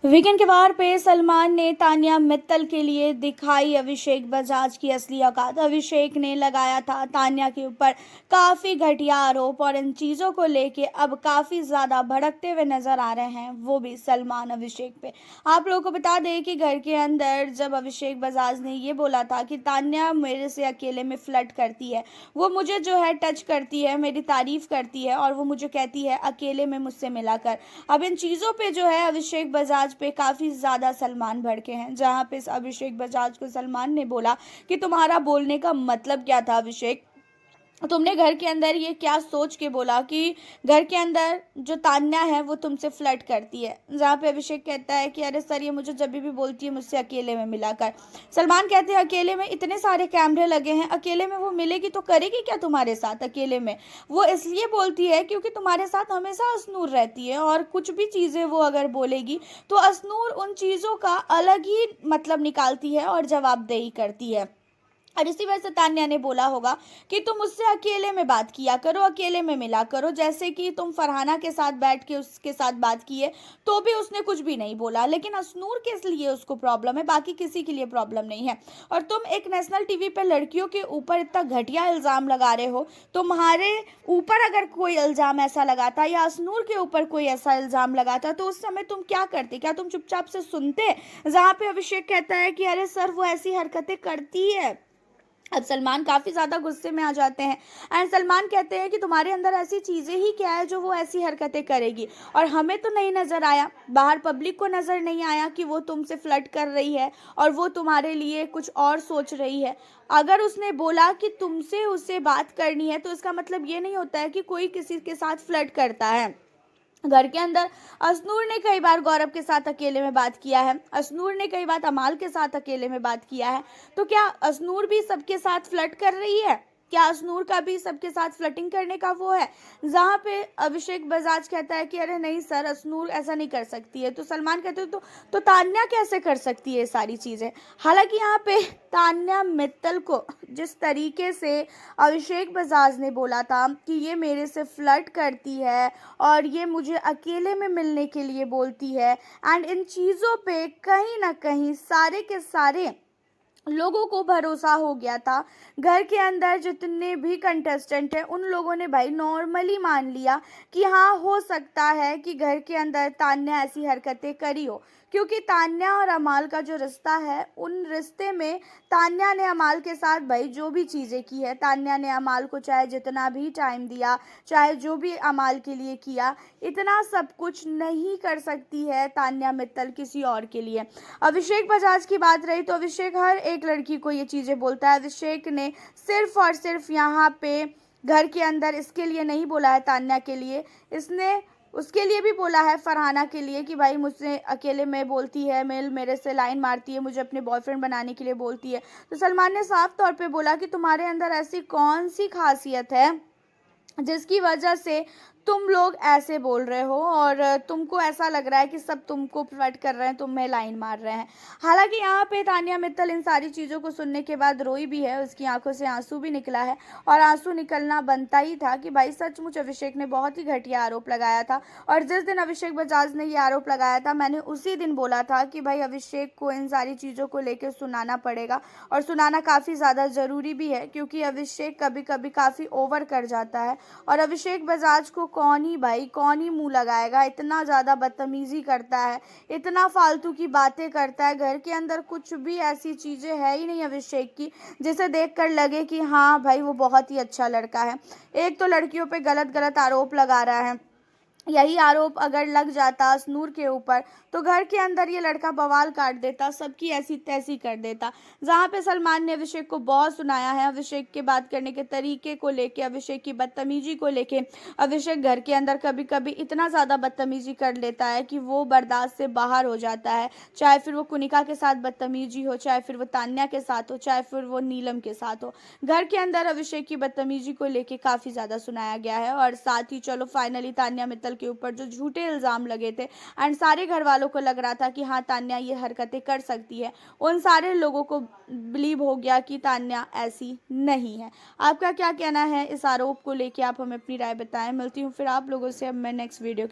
Weekend के वार पे सलमान ने तान्या मित्तल के लिए दिखाई अभिषेक बजाज की असली औकात। अभिषेक ने लगाया था तान्या के ऊपर काफ़ी घटिया आरोप और इन चीज़ों को लेके अब काफ़ी ज़्यादा भड़कते हुए नज़र आ रहे हैं, वो भी सलमान अभिषेक पे। आप लोगों को बता दें कि घर के अंदर जब अभिषेक बजाज ने ये बोला था कि तान्या मेरे से अकेले में फ्लर्ट करती है, वो मुझे जो है टच करती है, मेरी तारीफ़ करती है और वो मुझे कहती है अकेले में मुझसे मिला कर। अब इन चीज़ों पे जो है अभिषेक बजाज पे काफ़ी ज़्यादा सलमान भड़के हैं, जहाँ पे अभिषेक बजाज को सलमान ने बोला कि तुम्हारा बोलने का मतलब क्या था अभिषेक, तुमने घर के अंदर ये क्या सोच के बोला कि घर के अंदर जो तान्या है वो तुमसे फ्लर्ट करती है। जहाँ पे अभिषेक कहता है कि अरे सर, ये मुझे जब भी बोलती है मुझसे अकेले में मिला कर। सलमान कहते हैं अकेले में इतने सारे कैमरे लगे हैं, अकेले में वो मिलेगी तो करेगी क्या तुम्हारे साथ अकेले में? वो इसलिए बोलती है क्योंकि तुम्हारे साथ हमेशा असनूर रहती है और कुछ भी चीज़ें वो अगर बोलेगी तो असनूर उन चीज़ों का अलग ही मतलब निकालती है और जवाबदेही करती है। और इसी वजह से तान्या ने बोला होगा कि तुम उससे अकेले में बात किया करो, अकेले में मिला करो, जैसे कि तुम फरहाना के साथ बैठ के उसके साथ बात की है तो भी उसने कुछ भी नहीं बोला, लेकिन असनूर के लिए उसको प्रॉब्लम है, बाकी किसी के लिए प्रॉब्लम नहीं है। और तुम एक नेशनल टीवी पर लड़कियों के ऊपर इतना घटिया इल्ज़ाम लगा रहे हो, तुम्हारे ऊपर अगर कोई इल्ज़ाम ऐसा लगाता या असनूर के ऊपर कोई ऐसा इल्ज़ाम लगाता तो उस समय तुम क्या करते? क्या तुम चुपचाप से सुनते? जहाँ पे अभिषेक कहता है कि अरे सर, वो ऐसी हरकतें करती है। अब सलमान काफ़ी ज़्यादा गुस्से में आ जाते हैं एंड सलमान कहते हैं कि तुम्हारे अंदर ऐसी चीज़ें ही क्या है जो वो ऐसी हरकतें करेगी, और हमें तो नहीं नज़र आया, बाहर पब्लिक को नज़र नहीं आया कि वो तुमसे फ्लर्ट कर रही है और वो तुम्हारे लिए कुछ और सोच रही है। अगर उसने बोला कि तुमसे उससे बात करनी है तो इसका मतलब ये नहीं होता है कि कोई किसी के साथ फ्लर्ट करता है। घर के अंदर असनूर ने कई बार गौरव के साथ अकेले में बात किया है, असनूर ने कई बार अमाल के साथ अकेले में बात किया है, तो क्या असनूर भी सबके साथ फ्लर्ट कर रही है? क्या असनूर का भी सबके साथ फ्लर्टिंग करने का वो है? जहाँ पे अभिषेक बजाज कहता है कि अरे नहीं सर, असनूर ऐसा नहीं कर सकती है, तो सलमान कहते हो तो तान्या कैसे कर सकती है ये सारी चीज़ें? हालांकि यहाँ पे तान्या मित्तल को जिस तरीके से अभिषेक बजाज ने बोला था कि ये मेरे से फ्लर्ट करती है और ये मुझे अकेले में मिलने के लिए बोलती है, एंड इन चीज़ों पे कहीं ना कहीं सारे के सारे लोगों को भरोसा हो गया था। घर के अंदर जितने भी कंटेस्टेंट हैं उन लोगों ने भाई नॉर्मली मान लिया कि हाँ, हो सकता है कि घर के अंदर तान्या ऐसी हरकतें करी हो, क्योंकि तान्या और अमाल का जो रिश्ता है, उन रिश्ते में तान्या ने अमाल के साथ भाई जो भी चीज़ें की है, तान्या ने अमाल को चाहे जितना भी टाइम दिया, चाहे जो भी अमाल के लिए किया, इतना सब कुछ नहीं कर सकती है तान्या मित्तल किसी और के लिए। अभिषेक बजाज की बात रही तो अभिषेक हर एक लड़की को ये चीज़ें बोलता है। अभिषेक ने सिर्फ और सिर्फ यहाँ पे घर के अंदर इसके लिए नहीं बोला है तान्या के लिए, इसने उसके लिए भी बोला है, फरहाना के लिए, कि भाई मुझसे अकेले में बोलती है, मेरे से लाइन मारती है, मुझे अपने बॉयफ्रेंड बनाने के लिए बोलती है। तो सलमान ने साफ तौर पे बोला कि तुम्हारे अंदर ऐसी कौन सी खासियत है जिसकी वजह से तुम लोग ऐसे बोल रहे हो और तुमको ऐसा लग रहा है कि सब तुमको फ्लर्ट कर रहे हैं, तुम्हें लाइन मार रहे हैं। हालांकि यहाँ पे तान्या मित्तल इन सारी चीज़ों को सुनने के बाद रोई भी है, उसकी आंखों से आंसू भी निकला है और आंसू निकलना बनता ही था कि भाई सचमुच अभिषेक ने बहुत ही घटिया आरोप लगाया था। और जिस दिन अभिषेक बजाज ने ये आरोप लगाया था, मैंने उसी दिन बोला था कि भाई अभिषेक को इन सारी चीज़ों को लेकर सुनाना पड़ेगा और सुनाना काफ़ी ज़्यादा ज़रूरी भी है, क्योंकि अभिषेक कभी कभी काफ़ी ओवर कर जाता है और अभिषेक बजाज को कौन ही मुंह लगाएगा, इतना ज़्यादा बदतमीज़ी करता है, इतना फालतू की बातें करता है। घर के अंदर कुछ भी ऐसी चीज़ें है ही नहीं अभिषेक की जिसे देखकर लगे कि हाँ भाई वो बहुत ही अच्छा लड़का है। एक तो लड़कियों पे गलत गलत आरोप लगा रहा है, यही आरोप अगर लग जाता असनूर के ऊपर तो घर के अंदर ये लड़का बवाल काट देता, सबकी ऐसी तैसी कर देता। जहाँ पे सलमान ने अभिषेक को बहुत सुनाया है, अभिषेक के बात करने के तरीके को लेके, अभिषेक की बदतमीजी को लेके। अभिषेक घर के अंदर कभी कभी इतना ज़्यादा बदतमीजी कर लेता है कि वो बर्दाश्त से बाहर हो जाता है, चाहे फिर वो कुनिका के साथ बदतमीजी हो, चाहे फिर वो तान्या के साथ हो, चाहे फिर वो नीलम के साथ हो। घर के अंदर अभिषेक की बदतमीजी को लेके काफ़ी ज़्यादा सुनाया गया है। और साथ ही चलो फाइनली तान्या मित्तल के ऊपर जो झूठे इल्ज़ाम लगे थे एंड सारे घर वालों को लग रहा था कि हाँ तान्या ये हरकतें कर सकती है, उन सारे लोगों को बिलीव हो गया कि तान्या ऐसी नहीं है। आपका क्या कहना है इस आरोप को लेके? आप हमें अपनी राय बताएं। मिलती हूँ फिर आप लोगों से अब मैं नेक्स्ट वीडियो